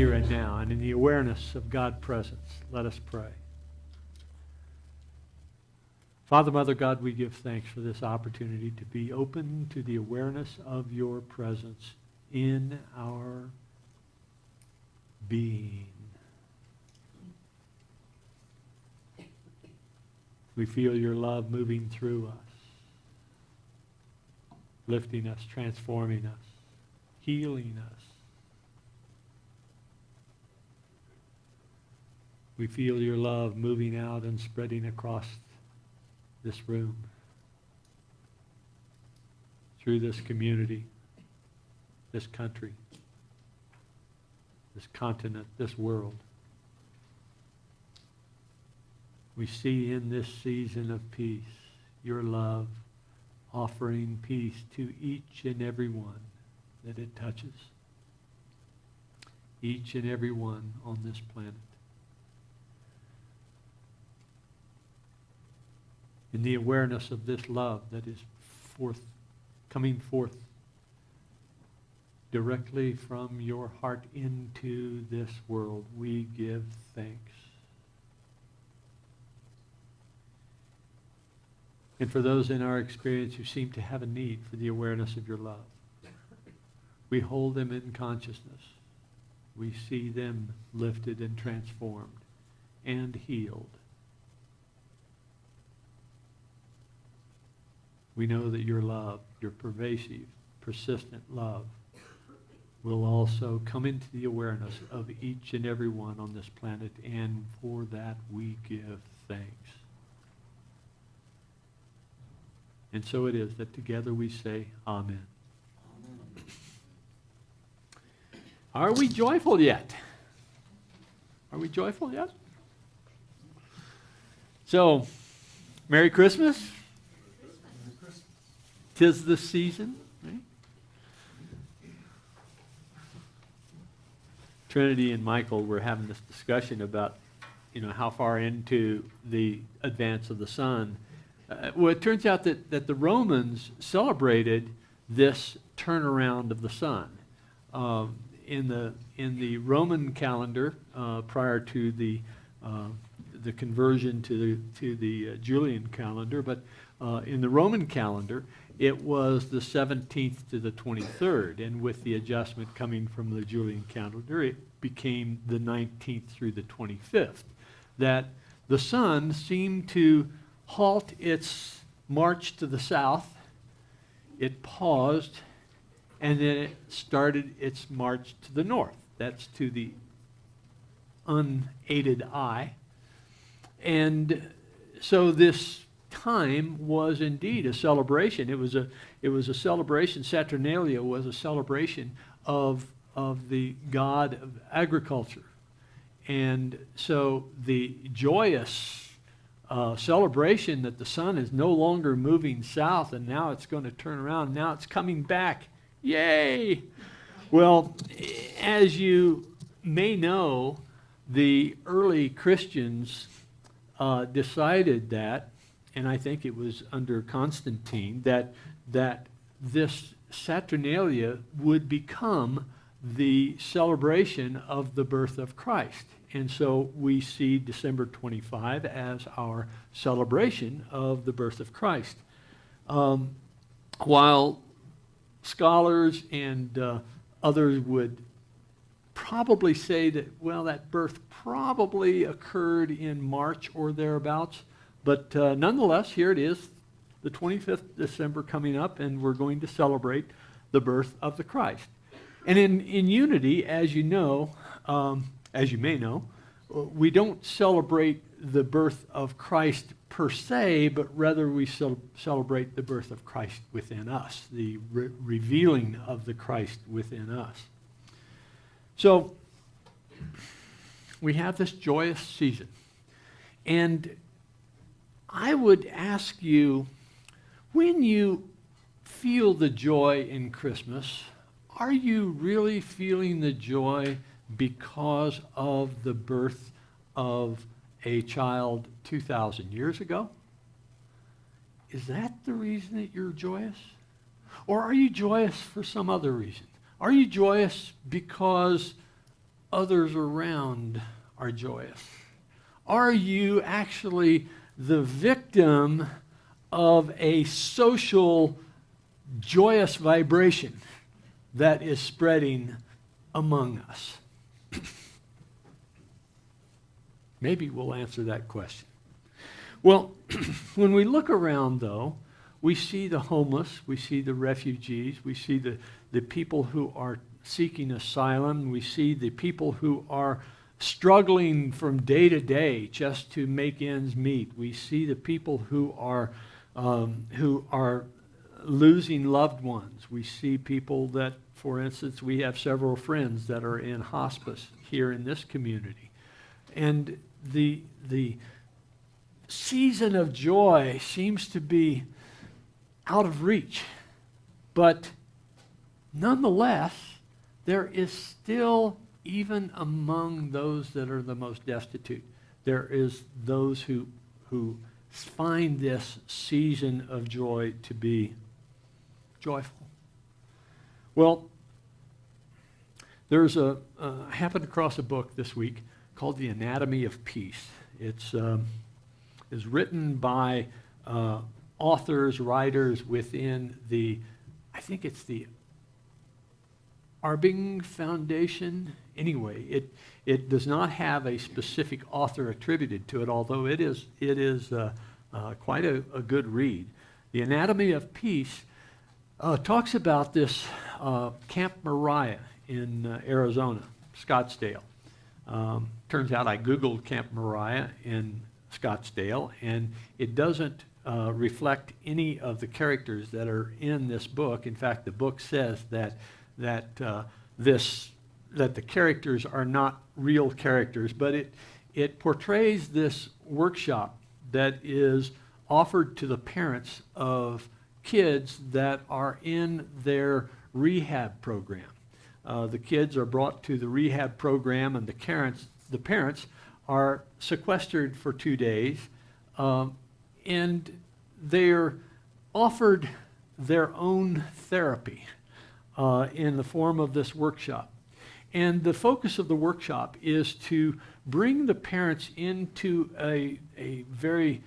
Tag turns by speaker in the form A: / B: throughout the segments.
A: here and now, and in the awareness of God's presence, let us pray. Father, Mother, God, we give thanks for this opportunity to be open to the awareness of your presence in our being. We feel your love moving through us, lifting us, transforming us, healing us. We feel your love moving out and spreading across this room, through this community, this country, this continent, this world. We see in this season of peace your love offering peace to each and every one that it touches. Each and every one on this planet. In the awareness of this love that is coming forth directly from your heart into this world, we give thanks. And for those in our experience who seem to have a need for the awareness of your love, we hold them in consciousness. We see them lifted and transformed and healed. We know that your love, your pervasive, persistent love, will also come into the awareness of each and every one on this planet, and for that we give thanks. And so it is that together we say, Amen. Amen. Are we joyful yet? Are we joyful yet? So, Merry Christmas. 'Tis the season, right? Trinity and Michael were having this discussion about, how far into the advance of the sun. Well, it turns out that the Romans celebrated this turnaround of the sun. In the Roman calendar, prior to the conversion to the Julian calendar, but in the Roman calendar, it was the 17th to the 23rd, and with the adjustment coming from the Julian calendar, it became the 19th through the 25th. That the sun seemed to halt its march to the south, it paused, and then it started its march to the north. That's to the unaided eye. And so this time was indeed a celebration. It was a celebration. Saturnalia was a celebration of the god of agriculture. And so the joyous celebration that the sun is no longer moving south and now it's going to turn around, now it's coming back. Yay! Well, as you may know, the early Christians decided that, and I think it was under Constantine, that this Saturnalia would become the celebration of the birth of Christ. And so we see December 25 as our celebration of the birth of Christ. While scholars and others would probably say that, well, that birth probably occurred in March or thereabouts, but nonetheless, here it is, the 25th December coming up, and we're going to celebrate the birth of the Christ. And in Unity, as you know, as you may know, we don't celebrate the birth of Christ per se, but rather we celebrate the birth of Christ within us, the revealing of the Christ within us. So we have this joyous season. And I would ask you, when you feel the joy in Christmas, are you really feeling the joy because of the birth of a child 2,000 years ago? Is that the reason that you're joyous? Or are you joyous for some other reason? Are you joyous because others around are joyous? Are you actually the victim of a social joyous vibration that is spreading among us? Maybe we'll answer that question. Well, when we look around, though, we see the homeless, we see the refugees, we see the people who are seeking asylum, we see the people who are struggling from day to day just to make ends meet. We see the people who are losing loved ones. We see people that, for instance, we have several friends that are in hospice here in this community. And the season of joy seems to be out of reach. But nonetheless, there is still, even among those that are the most destitute, there is those who find this season of joy to be joyful. Well, I happened across a book this week called The Anatomy of Peace. It's is written by authors, writers within I think it's the Arbing Foundation. Anyway, it does not have a specific author attributed to it, although it is quite a good read. The Anatomy of Peace talks about this Camp Moriah in Arizona, Scottsdale. Turns out I Googled Camp Moriah in Scottsdale, and it doesn't reflect any of the characters that are in this book. In fact, the book says that the characters are not real characters, but it portrays this workshop that is offered to the parents of kids that are in their rehab program. The kids are brought to the rehab program, and the parents are sequestered for 2 days, and they're offered their own therapy in the form of this workshop. And the focus of the workshop is to bring the parents into a very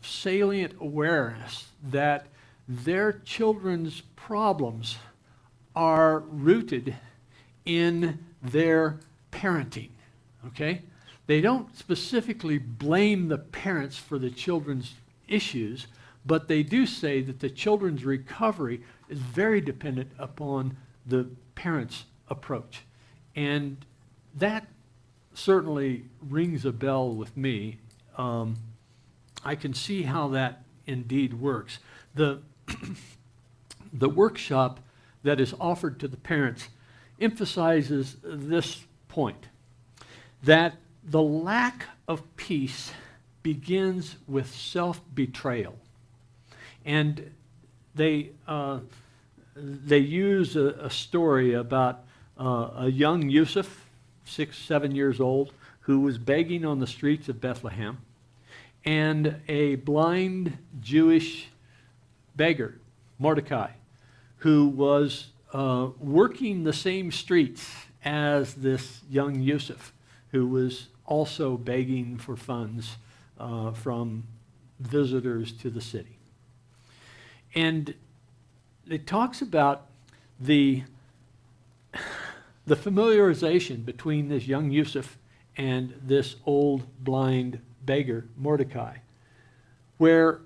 A: salient awareness that their children's problems are rooted in their parenting, okay? They don't specifically blame the parents for the children's issues, but they do say that the children's recovery is very dependent upon the parents' approach. And that certainly rings a bell with me. I can see how that indeed works. The workshop that is offered to the parents emphasizes this point, that the lack of peace begins with self-betrayal. And they use a story about a young Yusuf, 6, 7 years old, who was begging on the streets of Bethlehem, and a blind Jewish beggar, Mordecai, who was working the same streets as this young Yusuf, who was also begging for funds from visitors to the city. And it talks about the familiarization between this young Yusuf and this old blind beggar, Mordecai, where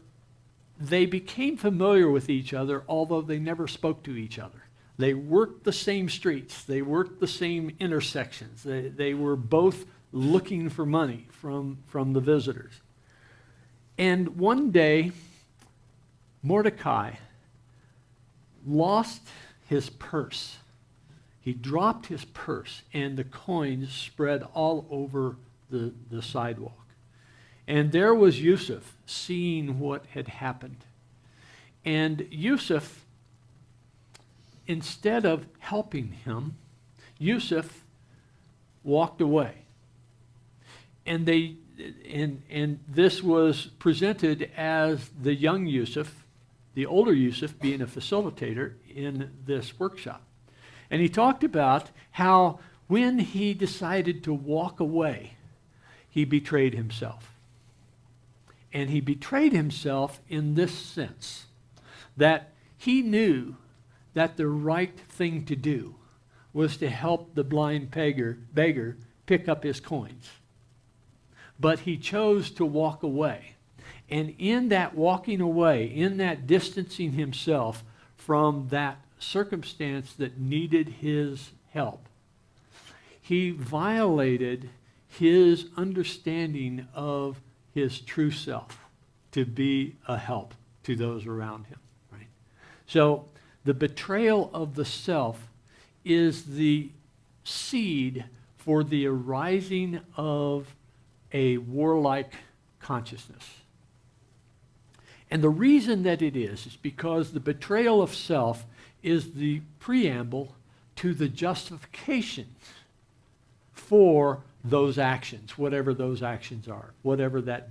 A: they became familiar with each other, although they never spoke to each other. They worked the same streets. They worked the same intersections. They were both looking for money from the visitors. And one day, Mordecai lost his purse. He dropped his purse, and the coins spread all over the sidewalk. And there was Yusuf seeing what had happened. And Yusuf, instead of helping him, Yusuf walked away. And this was presented as the young Yusuf, the older Yusuf, being a facilitator in this workshop. And he talked about how when he decided to walk away, he betrayed himself. And he betrayed himself in this sense, that he knew that the right thing to do was to help the blind beggar pick up his coins. But he chose to walk away. And in that walking away, in that distancing himself from that circumstance that needed his help, he violated his understanding of his true self to be a help to those around him. Right? So the betrayal of the self is the seed for the arising of a warlike consciousness. And the reason that it is because the betrayal of self is the preamble to the justification for those actions, whatever those actions are, whatever that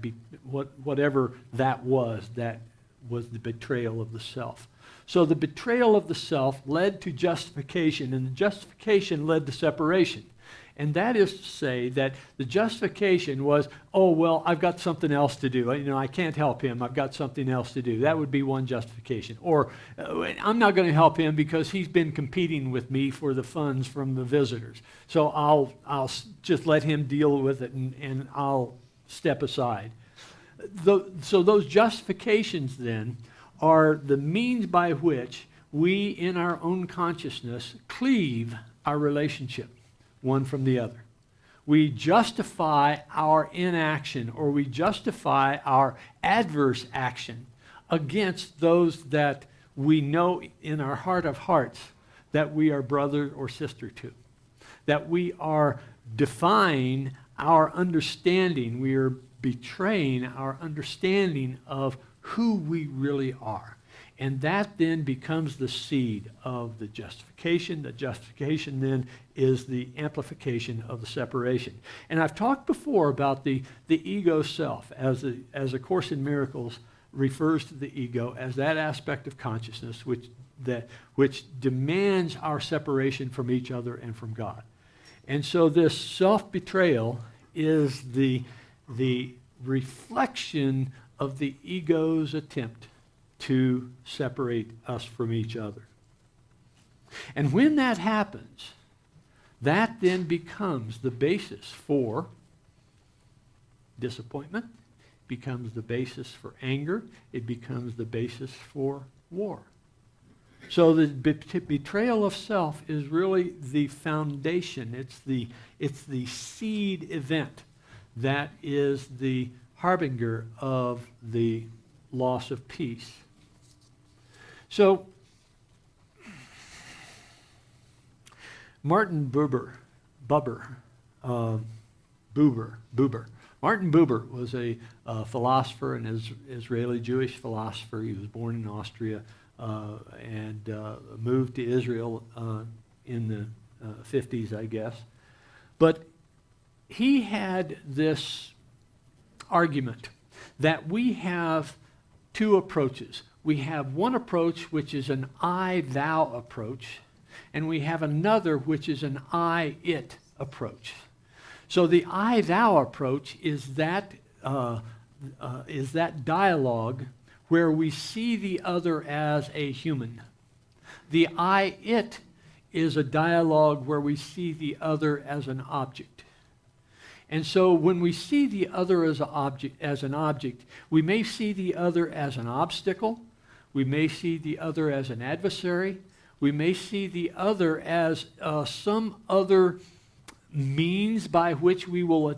A: was the betrayal of the self. So the betrayal of the self led to justification, and the justification led to separation. And that is to say that the justification was, oh, well, I've got something else to do. I can't help him. I've got something else to do. That would be one justification. Or I'm not going to help him because he's been competing with me for the funds from the visitors. So I'll just let him deal with it and I'll step aside. So those justifications then are the means by which we in our own consciousness cleave our relationship one from the other. We justify our inaction, or we justify our adverse action against those that we know in our heart of hearts that we are brother or sister to. That we are defying our understanding, we are betraying our understanding of who we really are. And that then becomes the seed of the justification. The justification then is the amplification of the separation. And I've talked before about the ego self, as A Course in Miracles refers to the ego as that aspect of consciousness which demands our separation from each other and from God. And so this self-betrayal is the reflection of the ego's attempt to separate us from each other. And when that happens, that then becomes the basis for disappointment, becomes the basis for anger, it becomes the basis for war. So the betrayal of self is really the foundation, it's the seed event that is the harbinger of the loss of peace. So, Martin Buber. Martin Buber was a philosopher, an Israeli Jewish philosopher. He was born in Austria and moved to Israel in the 50s, I guess. But he had this argument that we have two approaches. We have one approach which is an I-thou approach, and we have another which is an I-it approach. So the I-thou approach is that dialogue where we see the other as a human. The I-it is a dialogue where we see the other as an object. And so when we see the other as an object, we may see the other as an obstacle. We may see the other as an adversary. We may see the other as some other means by which we will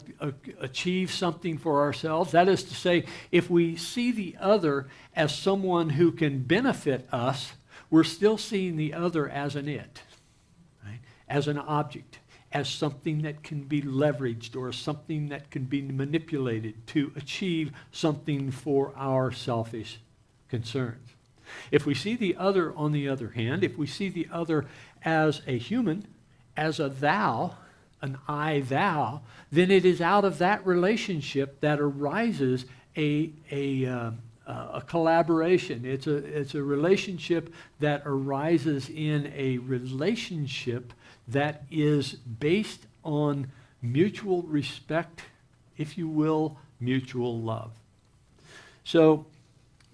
A: achieve something for ourselves. That is to say, if we see the other as someone who can benefit us, we're still seeing the other as an it, right? As an object, as something that can be leveraged or something that can be manipulated to achieve something for our selfish concerns. If we see the other, on the other hand, if we see the other as a human, as a thou, an I-thou, then it is out of that relationship that arises a collaboration. It's a relationship that arises in a relationship that is based on mutual respect, if you will, mutual love. So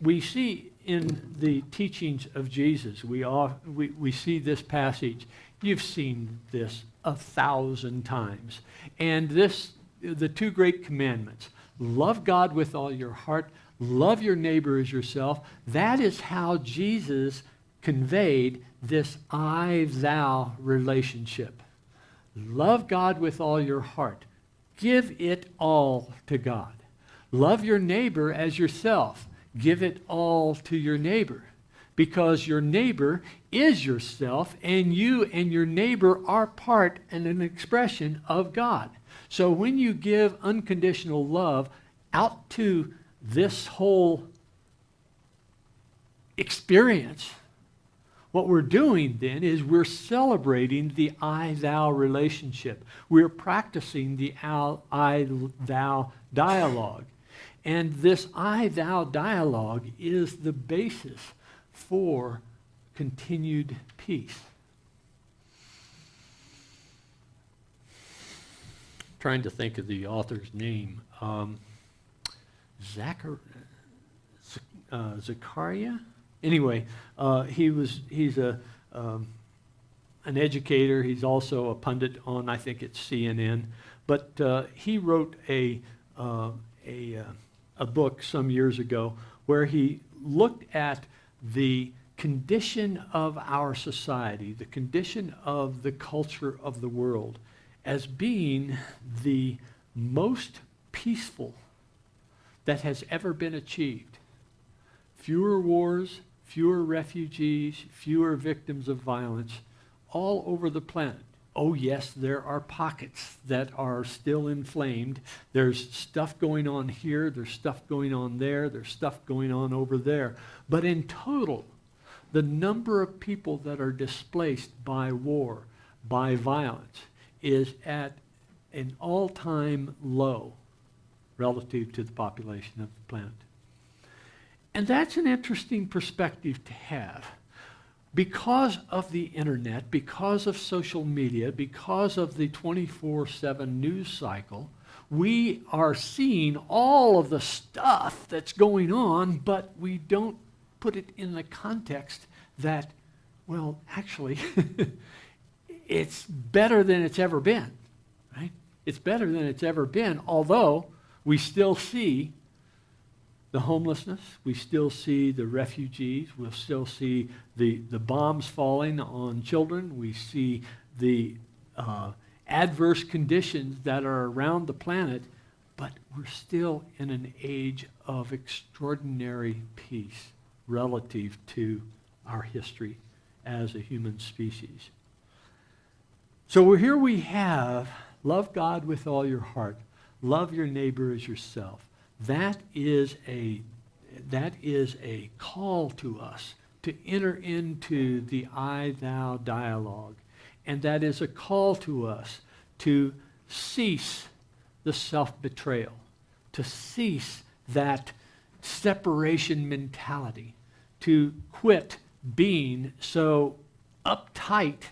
A: we see in the teachings of Jesus, we see this passage. You've seen this 1,000 times. And the two great commandments, love God with all your heart, love your neighbor as yourself. That is how Jesus conveyed this I-thou relationship. Love God with all your heart. Give it all to God. Love your neighbor as yourself. Give it all to your neighbor. Because your neighbor is yourself, and you and your neighbor are part and an expression of God. So when you give unconditional love out to this whole experience, what we're doing then is we're celebrating the I-thou relationship. We're practicing the I-thou dialogue. And this I-thou dialogue is the basis for continued peace. Trying to think of the author's name. Zachariah? Anyway, he's an educator. He's also a pundit on, I think it's CNN. But he wrote a book some years ago where he looked at the condition of our society, the condition of the culture of the world, as being the most peaceful that has ever been achieved. Fewer wars, fewer refugees, fewer victims of violence all over the planet. Oh yes, there are pockets that are still inflamed. There's stuff going on here, there's stuff going on there, there's stuff going on over there. But in total, the number of people that are displaced by war, by violence, is at an all-time low relative to the population of the planet. And that's an interesting perspective to have. Because of the internet, because of social media, because of the 24/7 news cycle, we are seeing all of the stuff that's going on, but we don't put it in the context that, well, actually, it's better than it's ever been, right? It's better than it's ever been, although we still see the homelessness, we still see the refugees, we'll still see the bombs falling on children, we see the adverse conditions that are around the planet, but we're still in an age of extraordinary peace relative to our history as a human species. So here we have, love God with all your heart, love your neighbor as yourself. That is a call to us to enter into the I-thou dialogue. And that is a call to us to cease the self-betrayal, to cease that separation mentality, to quit being so uptight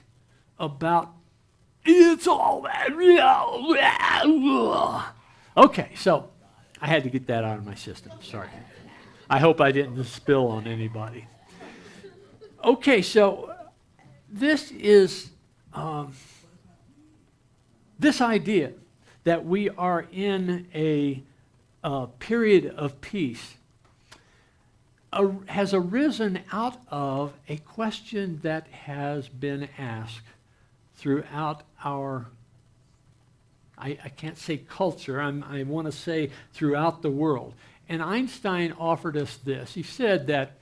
A: about it's all that real. Okay, so I had to get that out of my system. Sorry. I hope I didn't spill on anybody. Okay, so this is this idea that we are in a period of peace has arisen out of a question that has been asked throughout our, I can't say culture, I want to say throughout the world. And Einstein offered us this. He said that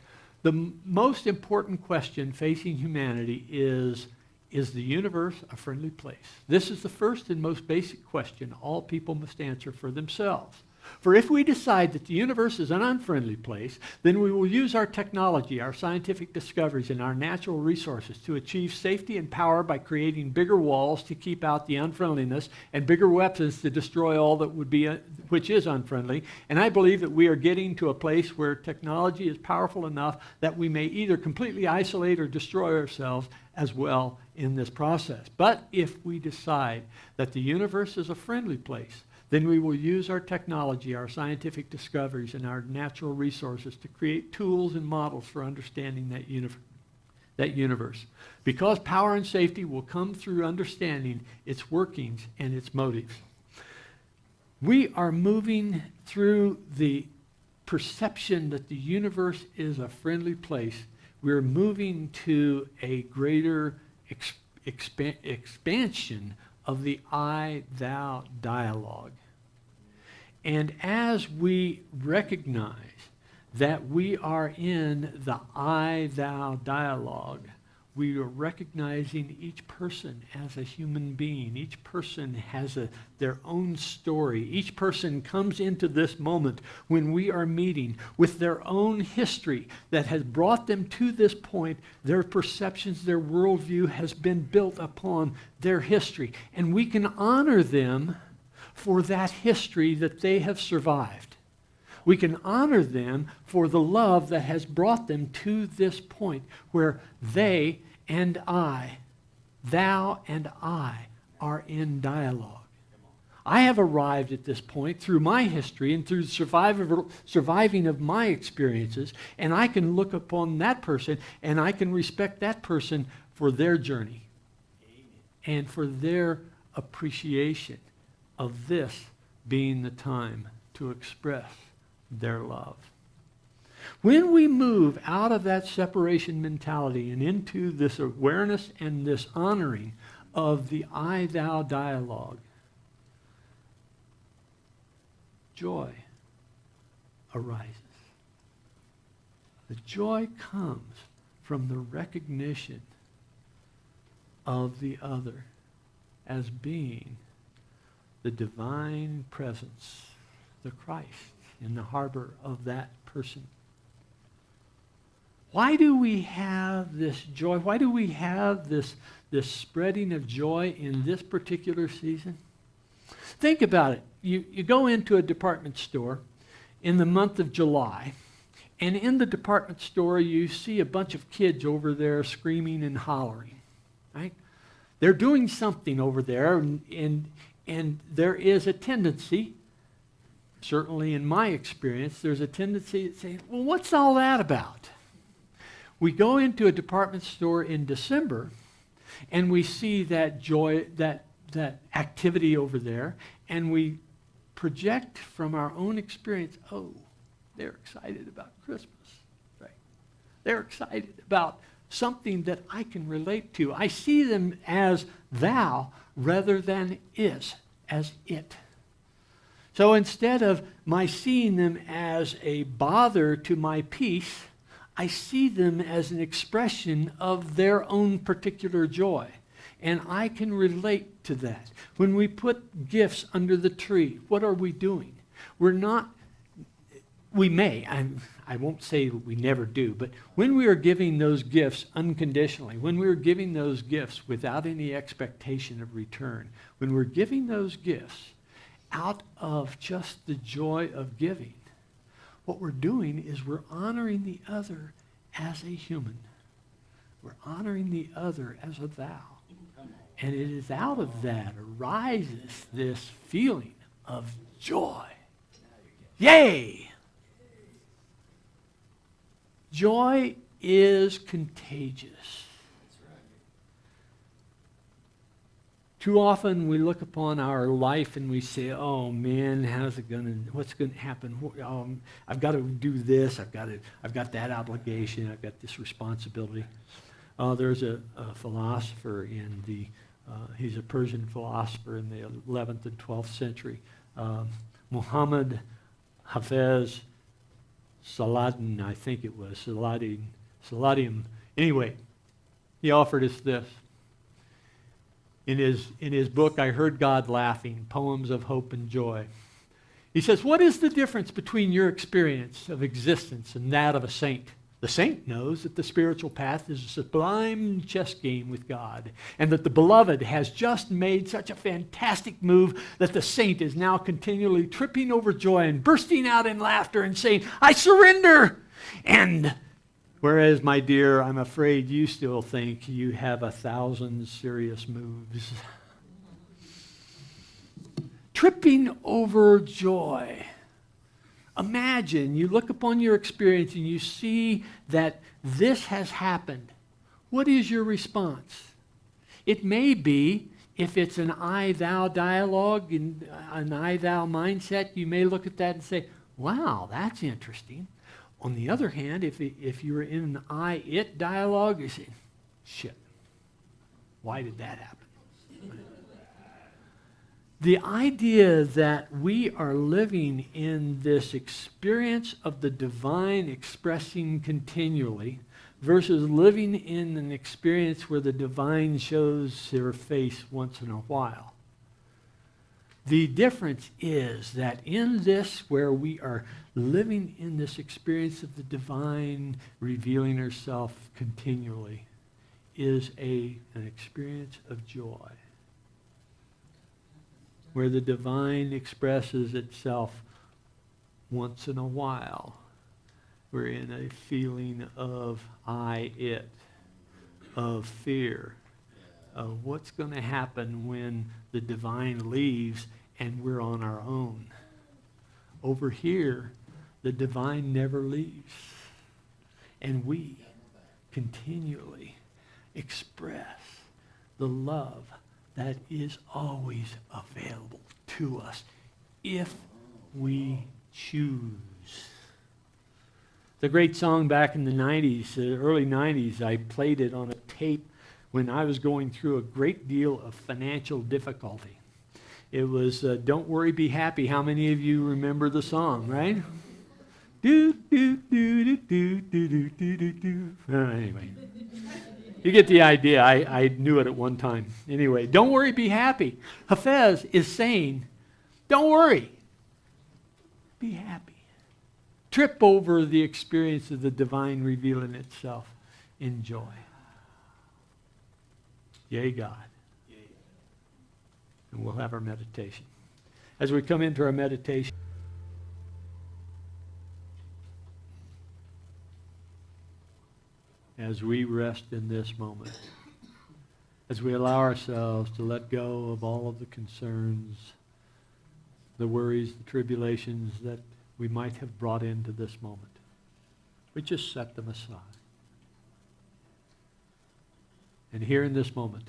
A: the most important question facing humanity is the universe a friendly place? This is the first and most basic question all people must answer for themselves. For if we decide that the universe is an unfriendly place, then we will use our technology, our scientific discoveries, and our natural resources to achieve safety and power by creating bigger walls to keep out the unfriendliness and bigger weapons to destroy all that would be which is unfriendly. And I believe that we are getting to a place where technology is powerful enough that we may either completely isolate or destroy ourselves as well in this process. But if we decide that the universe is a friendly place, then we will use our technology, our scientific discoveries, and our natural resources to create tools and models for understanding that universe. Because power and safety will come through understanding its workings and its motives. We are moving through the perception that the universe is a friendly place. We're moving to a greater expansion of the I Thou dialogue. And as we recognize that we are in the I Thou dialogue, we are recognizing each person as a human being. Each person has their own story. Each person comes into this moment when we are meeting with their own history that has brought them to this point. Their perceptions, their worldview has been built upon their history. And we can honor them for that history that they have survived. We can honor them for the love that has brought them to this point where they and I, thou and I, are in dialogue. I have arrived at this point through my history and through surviving of my experiences, and I can look upon that person and I can respect that person for their journey and for their appreciation of this being the time to express their love. When we move out of that separation mentality and into this awareness and this honoring of the I Thou dialogue, joy arises. The joy comes from the recognition of the other as being the divine presence, the Christ, in the harbor of that person. Why do we have this joy? Why do we have this spreading of joy in this particular season? Think about it. You go into a department store in the month of July, and in the department store you see a bunch of kids over there screaming and hollering, right? They're doing something over there, and there is a tendency, certainly in my experience, there's a tendency to say, well, what's all that about? We go into a department store in December, and we see that joy, that activity over there, and we project from our own experience, oh, they're excited about Christmas, right? They're excited about something that I can relate to. I see them as thou rather than as it. So instead of my seeing them as a bother to my peace, I see them as an expression of their own particular joy. And I can relate to that. When we put gifts under the tree, what are we doing? We may, I won't say we never do, but when we are giving those gifts unconditionally, when we are giving those gifts without any expectation of return, when we're giving those gifts out of just the joy of giving, what we're doing is we're honoring the other as a human. We're honoring the other as a thou. And it is out of that arises this feeling of joy. Yay! Joy is contagious. Too often we look upon our life and we say, oh man, what's going to happen? I've got to do this, I've got that obligation, I've got this responsibility. There's a philosopher he's a Persian philosopher in the 11th and 12th century, Muhammad Hafez Saladin, I think it was, Saladin. Anyway, he offered us this. In his book, I Heard God Laughing, Poems of Hope and Joy. He says, what is the difference between your experience of existence and that of a saint? The saint knows that the spiritual path is a sublime chess game with God, and that the beloved has just made such a fantastic move that the saint is now continually tripping over joy and bursting out in laughter and saying, I surrender! And whereas, my dear, I'm afraid you still think you have 1,000 serious moves. Tripping over joy. Imagine you look upon your experience and you see that this has happened. What is your response? It may be, if it's an I Thou dialogue, and an I Thou mindset, you may look at that and say, wow, that's interesting. On the other hand, if you're in an I It dialogue, you say, shit, why did that happen? The idea that we are living in this experience of the divine expressing continually versus living in an experience where the divine shows their face once in a while. The difference is that in this, where we are living in this experience of the divine revealing herself continually, is an experience of joy, where the divine expresses itself once in a while. We're in a feeling of it, of fear, of what's going to happen when the divine leaves and we're on our own. Over here, the divine never leaves, and we continually express the love that is always available to us if we choose. The great song back in the 90s, the early 90s, I played it on a tape when I was going through a great deal of financial difficulty. It was Don't Worry, Be Happy. How many of you remember the song, right? Do, do, do, do, do, do, do, do, do. Anyway. You get the idea. I knew it at one time. Anyway, don't worry, be happy. Hafez is saying, don't worry, be happy. Trip over the experience of the divine revealing itself in joy. Yea, God. And we'll have our meditation. As we come into our meditation, as we rest in this moment, as we allow ourselves to let go of all of the concerns, the worries, the tribulations that we might have brought into this moment, we just set them aside. And here in this moment,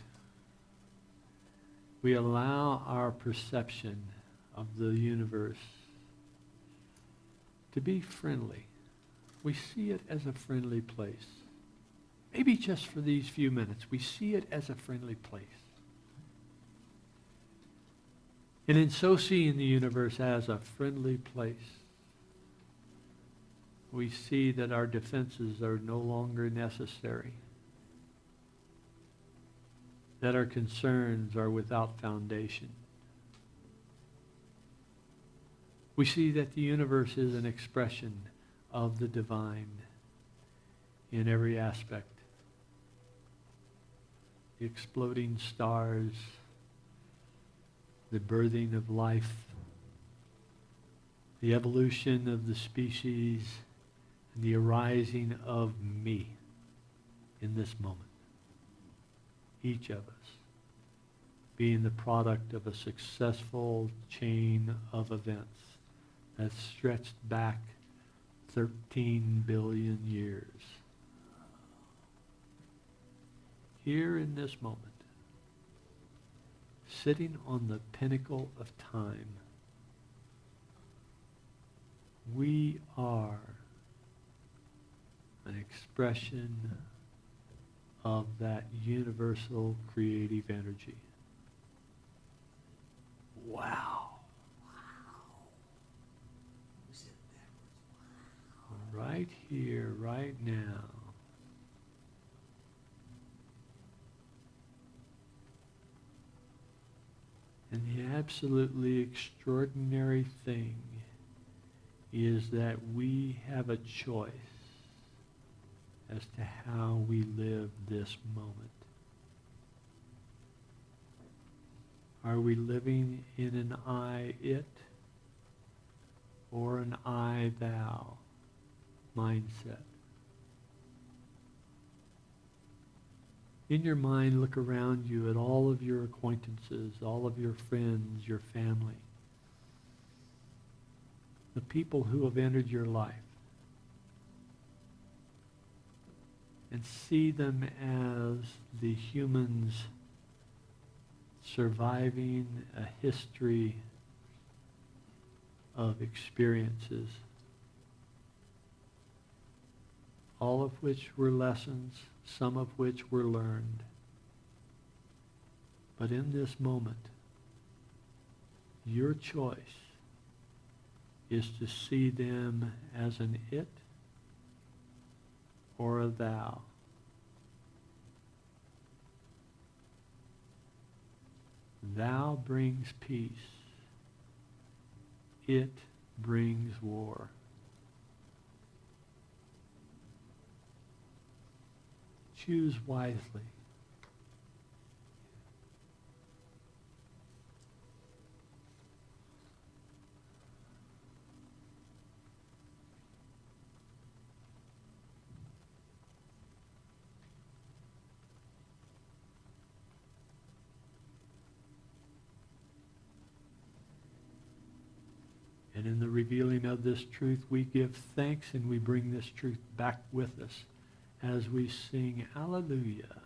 A: we allow our perception of the universe to be friendly. We see it as a friendly place. Maybe just for these few minutes, we see it as a friendly place. And in so seeing the universe as a friendly place, we see that our defenses are no longer necessary, that our concerns are without foundation. We see that the universe is an expression of the divine in every aspect. The exploding stars, the birthing of life, the evolution of the species, and the arising of me in this moment. Each of us being the product of a successful chain of events that stretched back 13 billion years. Here in this moment, sitting on the pinnacle of time, we are an expression of that universal creative energy. Wow. Right here, right now. And the absolutely extraordinary thing is that we have a choice as to how we live this moment. Are we living in an I-it or an I-thou mindset? In your mind, look around you at all of your acquaintances, all of your friends, your family, the people who have entered your life, and see them as the humans surviving a history of experiences, all of which were lessons, some of which were learned. But in this moment, your choice is to see them as an it or a thou. Thou brings peace. It brings war. Choose wisely. And in the revealing of this truth, we give thanks and we bring this truth back with us as we sing Hallelujah.